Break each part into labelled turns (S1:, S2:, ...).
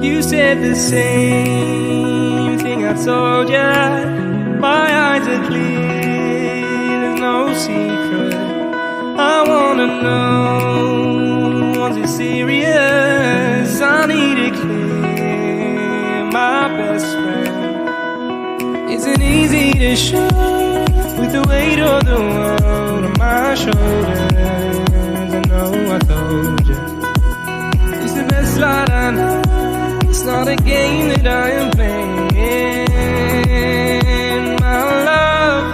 S1: You said the same thing I told ya. My eyes are clear, there's no secret. I wanna know, was it serious? I need it clear, my best friend. Isn't easy to show with the weight of the world on my shoulders. I know I told you, it's the best light I know. It's not a game that I am playing, my love.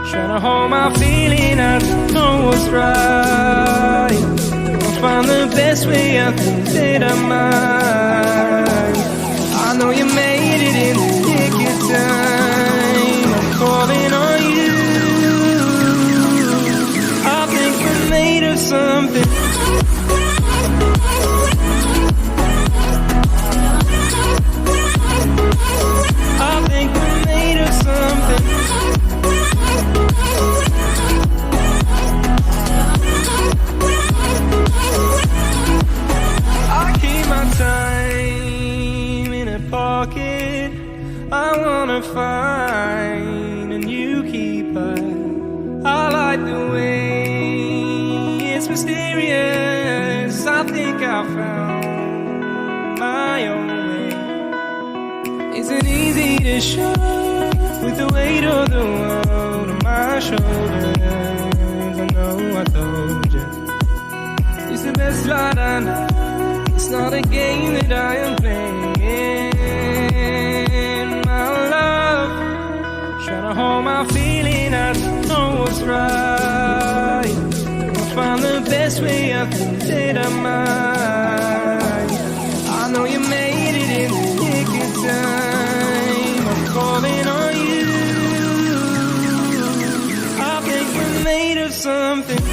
S1: Trying to hold my feeling, I don't know what's right. I'll find the best way, I think that I might. I know you made it in the nick of time. I'm calling on you. I think we're made of something. I think we're made of something. I keep my time in a pocket. I wanna find a new keeper. I like the way it's mysterious. I think I found my own way. Isn't easy to show with the weight of the world on my shoulders. I know I told you, it's the best light I know. It's not a game that I am playing, my love. Trying to hold my feeling, I don't know what's right. I'll find the best way, I think that I might. I know you made it in the nick of time. I'm calling on you. I think we're made of something.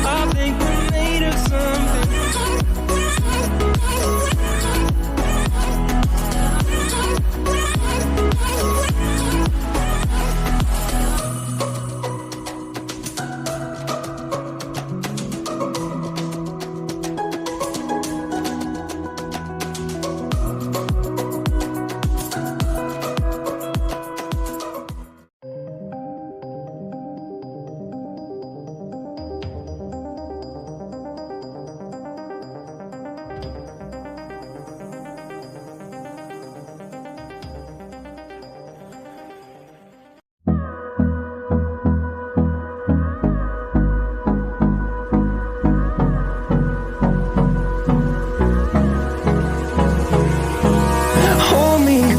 S1: I think we're made of something.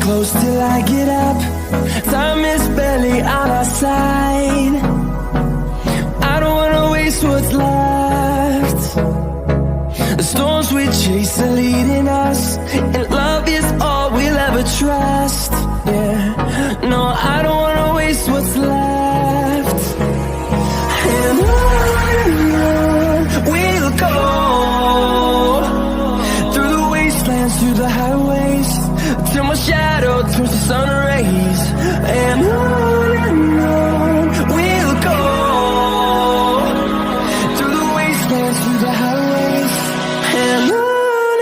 S2: Close till I get up. Time is barely on our side. I don't wanna waste what's left. The storms we chase are leading us, and love is all we'll ever trust. Yeah, no, I don't wanna waste what's left. And on we'll go, through the wastelands, through the highways, till my shadow turns to sun rays. And on we'll go, through the wastelands, through the highways. And on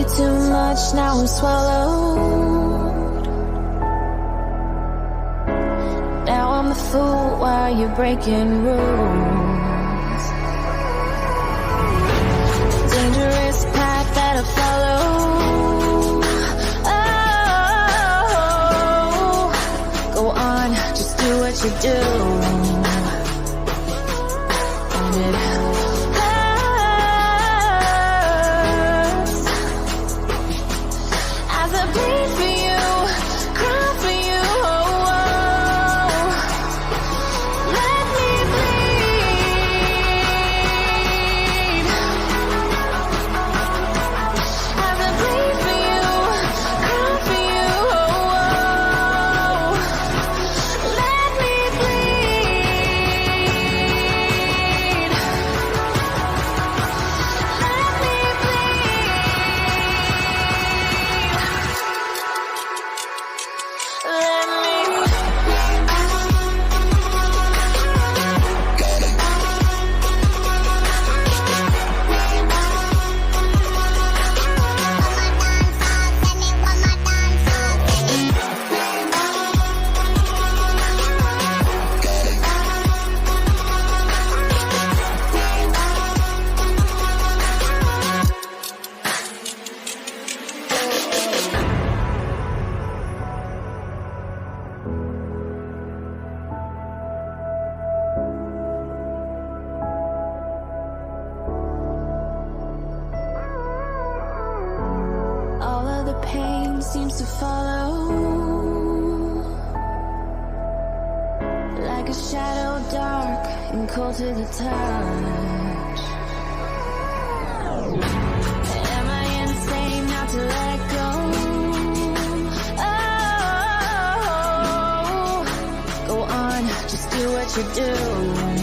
S3: you too much, now I'm swallowed. Now I'm the fool while you're breaking rules. Dangerous path that I follow. Oh, go on, just do what you do. And it bleed for you, cry for you, oh, oh. Let me bleed. As I bleed for you, cry for you, oh, oh. Let me bleed. Let me all of the pain seems to follow, like a shadow dark and cold to the touch. Am I insane not to let go? Oh, go on, just do what you do.